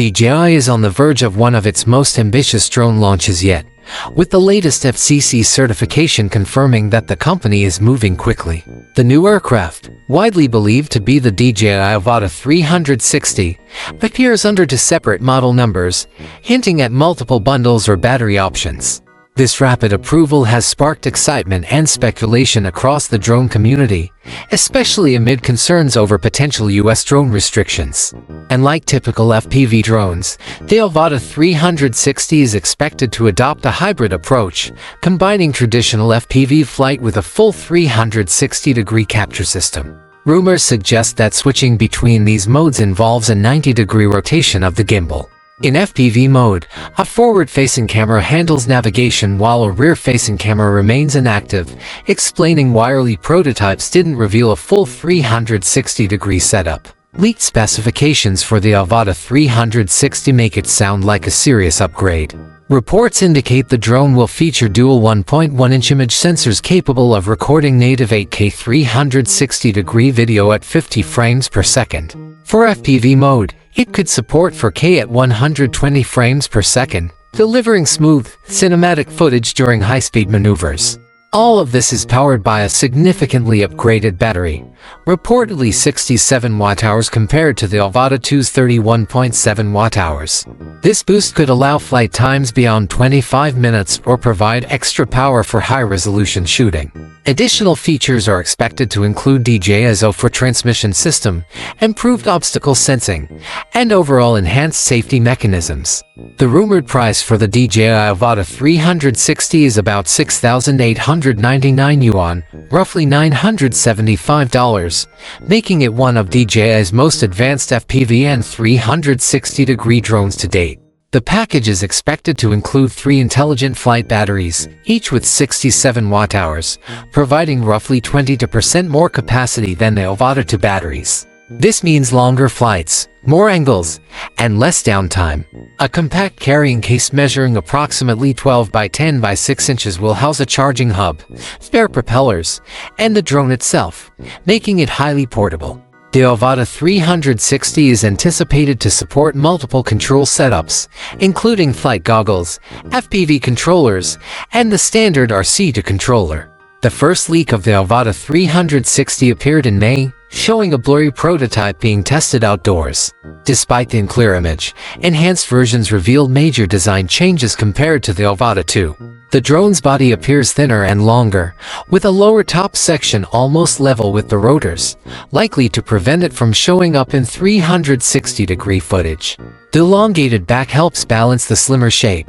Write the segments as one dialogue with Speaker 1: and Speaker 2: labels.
Speaker 1: DJI is on the verge of one of its most ambitious drone launches yet, with the latest FCC certification confirming that the company is moving quickly. The new aircraft, widely believed to be the DJI Avata 360, appears under two separate model numbers, hinting at multiple bundles or battery options. This rapid approval has sparked excitement and speculation across the drone community, especially amid concerns over potential US drone restrictions. And like typical FPV drones, the Avata 360 is expected to adopt a hybrid approach, combining traditional FPV flight with a full 360-degree capture system. Rumors suggest that switching between these modes involves a 90-degree rotation of the gimbal. In FPV mode, a forward-facing camera handles navigation while a rear-facing camera remains inactive, explaining why early prototypes didn't reveal a full 360-degree setup. Leaked specifications for the Avata 360 make it sound like a serious upgrade. Reports indicate the drone will feature dual 1.1-inch image sensors capable of recording native 8K 360-degree video at 50 frames per second. For FPV mode, it could support 4K at 120 frames per second, delivering smooth, cinematic footage during high-speed maneuvers. All of this is powered by a significantly upgraded battery, reportedly 67 watt-hours compared to the Avata 2's 31.7 watt-hours. This boost could allow flight times beyond 25 minutes or provide extra power for high-resolution shooting. Additional features are expected to include DJI's Avata transmission system, improved obstacle sensing, and overall enhanced safety mechanisms. The rumored price for the DJI Avata 360 is about 6,899 yuan, roughly $975, making it one of DJI's most advanced FPV and 360-degree drones to date. The package is expected to include 3 intelligent flight batteries, each with 67 watt-hours, providing roughly 20% more capacity than the Avata 2 batteries. This means longer flights, more angles, and less downtime. A compact carrying case measuring approximately 12 by 10 by 6 inches will house a charging hub, spare propellers, and the drone itself, making it highly portable. The Avata 360 is anticipated to support multiple control setups, including flight goggles, FPV controllers, and the standard RC2 controller. The first leak of the Avata 360 appeared in May, showing a blurry prototype being tested outdoors. Despite the unclear image, enhanced versions revealed major design changes compared to the Avata 2. The drone's body appears thinner and longer, with a lower top section almost level with the rotors, likely to prevent it from showing up in 360-degree footage. The elongated back helps balance the slimmer shape,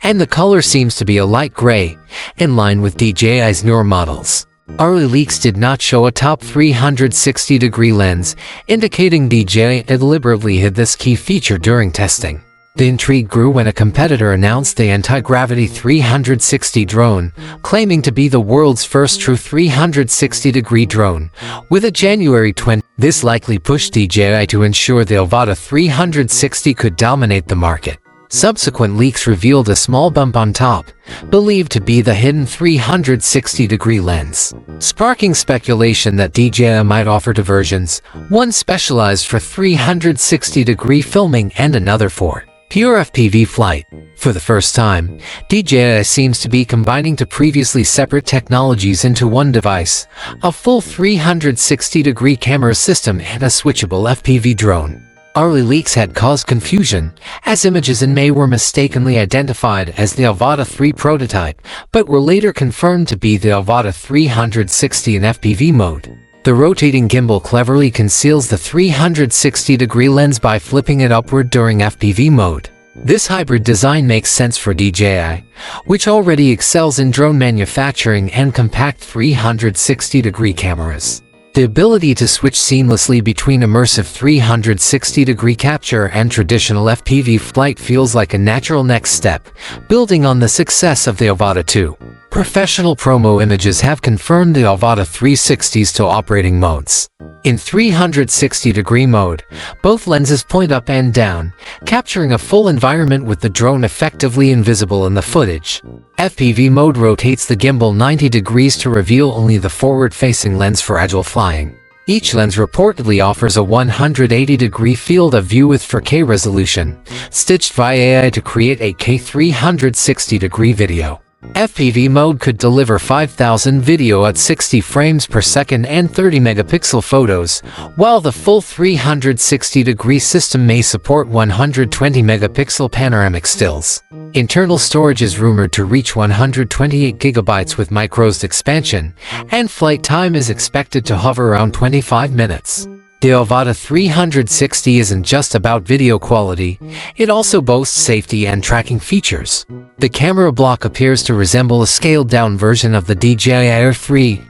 Speaker 1: and the color seems to be a light gray, in line with DJI's newer models. Early leaks did not show a top 360-degree lens, indicating DJI deliberately hid this key feature during testing. The intrigue grew when a competitor announced the anti-gravity 360 drone, claiming to be the world's first true 360-degree drone, with a January 20. This likely pushed DJI to ensure the Avata 360 could dominate the market. Subsequent leaks revealed a small bump on top, believed to be the hidden 360-degree lens, sparking speculation that DJI might offer two versions, one specialized for 360-degree filming and another for pure FPV flight. For the first time, DJI seems to be combining two previously separate technologies into one device, a full 360-degree camera system and a switchable FPV drone. Early leaks had caused confusion, as images in May were mistakenly identified as the Avata 3 prototype, but were later confirmed to be the Avata 360 in FPV mode. The rotating gimbal cleverly conceals the 360-degree lens by flipping it upward during FPV mode. This hybrid design makes sense for DJI, which already excels in drone manufacturing and compact 360-degree cameras. The ability to switch seamlessly between immersive 360-degree capture and traditional FPV flight feels like a natural next step, building on the success of the Avata 2. Professional promo images have confirmed the Avata 360's two operating modes. In 360-degree mode, both lenses point up and down, capturing a full environment with the drone effectively invisible in the footage. FPV mode rotates the gimbal 90 degrees to reveal only the forward-facing lens for agile flying. Each lens reportedly offers a 180-degree field of view with 4K resolution, stitched via AI to create a 360-degree video. FPV mode could deliver 5,000 video at 60 frames per second and 30-megapixel photos, while the full 360-degree system may support 120-megapixel panoramic stills. Internal storage is rumored to reach 128 gigabytes with microSD expansion, and flight time is expected to hover around 25 minutes. The Avata 360 isn't just about video quality, it also boasts safety and tracking features. The camera block appears to resemble a scaled-down version of the DJI Air 3,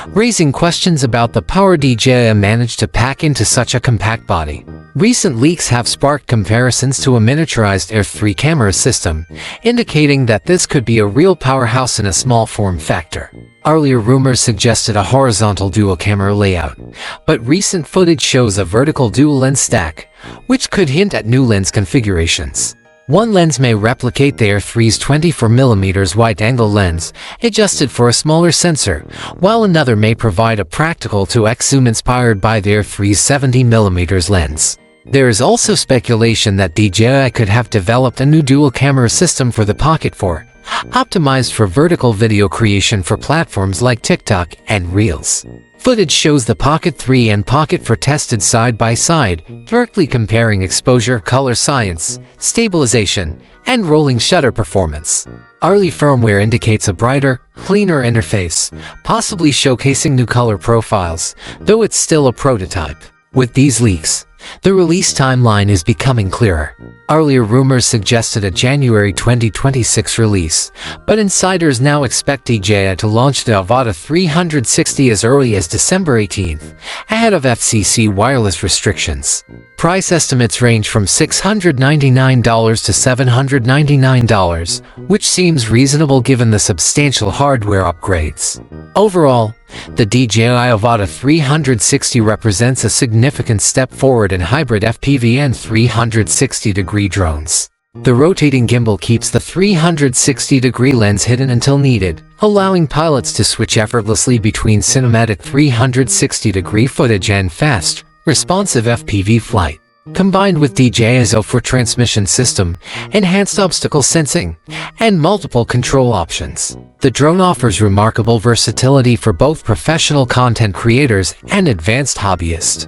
Speaker 1: raising questions about the power DJI managed to pack into such a compact body. Recent leaks have sparked comparisons to a miniaturized Air 3 camera system, indicating that this could be a real powerhouse in a small form factor. Earlier rumors suggested a horizontal dual-camera layout, but recent footage shows a vertical dual-lens stack, which could hint at new lens configurations. One lens may replicate the Air 3's 24mm wide-angle lens, adjusted for a smaller sensor, while another may provide a practical 2x zoom inspired by the Air 3's 70mm lens. There is also speculation that DJI could have developed a new dual-camera system for the Pocket 4, optimized for vertical video creation for platforms like TikTok and Reels. Footage shows the Pocket 3 and Pocket 4 tested side by side, directly comparing exposure, color science, stabilization, and rolling shutter performance. Early firmware indicates a brighter, cleaner interface, possibly showcasing new color profiles, though it's still a prototype. With these leaks, the release timeline is becoming clearer. Earlier rumors suggested a January 2026 release, but insiders now expect DJI to launch the Avata 360 as early as December 18th, ahead of FCC wireless restrictions. Price estimates range from $699 to $799, which seems reasonable given the substantial hardware upgrades. Overall, the DJI Avata 360 represents a significant step forward in hybrid FPV and 360-degree drones. The rotating gimbal keeps the 360-degree lens hidden until needed, allowing pilots to switch effortlessly between cinematic 360-degree footage and fast, responsive FPV flight. Combined with DJI's O4 transmission system, enhanced obstacle sensing, and multiple control options, the drone offers remarkable versatility for both professional content creators and advanced hobbyists.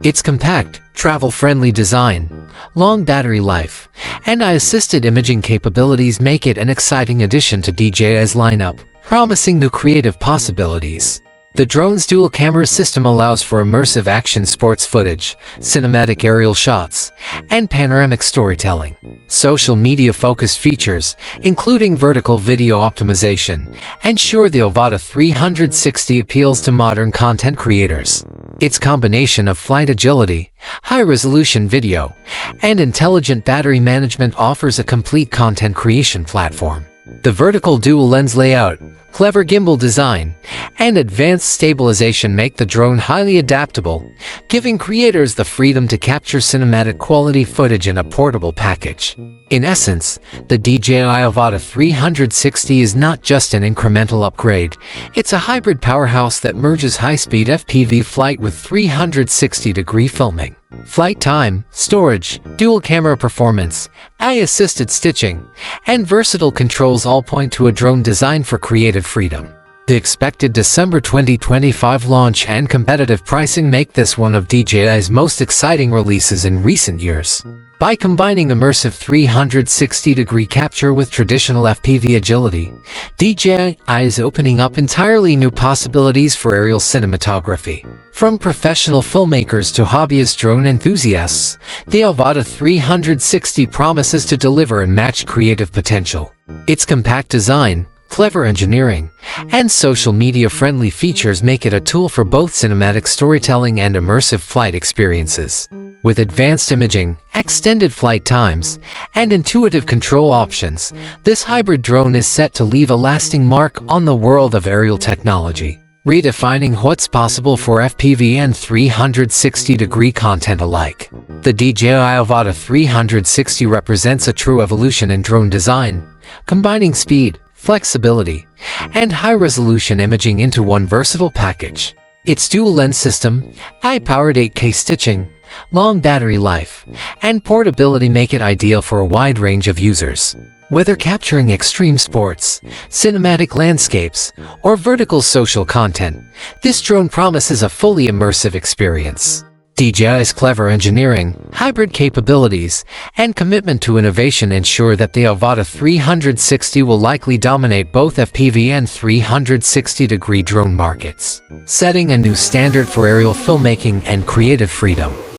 Speaker 1: Its compact, travel-friendly design, long battery life, and AI-assisted imaging capabilities make it an exciting addition to DJI's lineup, promising new creative possibilities. The drone's dual-camera system allows for immersive action sports footage, cinematic aerial shots, and panoramic storytelling. Social media-focused features, including vertical video optimization, ensure the Avata 360 appeals to modern content creators. Its combination of flight agility, high-resolution video, and intelligent battery management offers a complete content creation platform. The vertical dual-lens layout, clever gimbal design, and advanced stabilization make the drone highly adaptable, giving creators the freedom to capture cinematic quality footage in a portable package. In essence, the DJI Avata 360 is not just an incremental upgrade, it's a hybrid powerhouse that merges high-speed FPV flight with 360-degree filming. Flight time, storage, dual-camera performance, AI-assisted stitching, and versatile controls all point to a drone designed for creative freedom. The expected December 2025 launch and competitive pricing make this one of DJI's most exciting releases in recent years. By combining immersive 360-degree capture with traditional FPV agility, DJI is opening up entirely new possibilities for aerial cinematography. From professional filmmakers to hobbyist drone enthusiasts, the Avata 360 promises to deliver unmatched creative potential. Its compact design, clever engineering, and social media-friendly features make it a tool for both cinematic storytelling and immersive flight experiences. With advanced imaging, extended flight times, and intuitive control options, this hybrid drone is set to leave a lasting mark on the world of aerial technology, redefining what's possible for FPV and 360-degree content alike. The DJI Avata 360 represents a true evolution in drone design, combining speed, flexibility, and high-resolution imaging into one versatile package. Its dual-lens system, high-powered 8K stitching, long battery life, and portability make it ideal for a wide range of users. Whether capturing extreme sports, cinematic landscapes, or vertical social content, this drone promises a fully immersive experience. DJI's clever engineering, hybrid capabilities, and commitment to innovation ensure that the Avata 360 will likely dominate both FPV and 360-degree drone markets, setting a new standard for aerial filmmaking and creative freedom.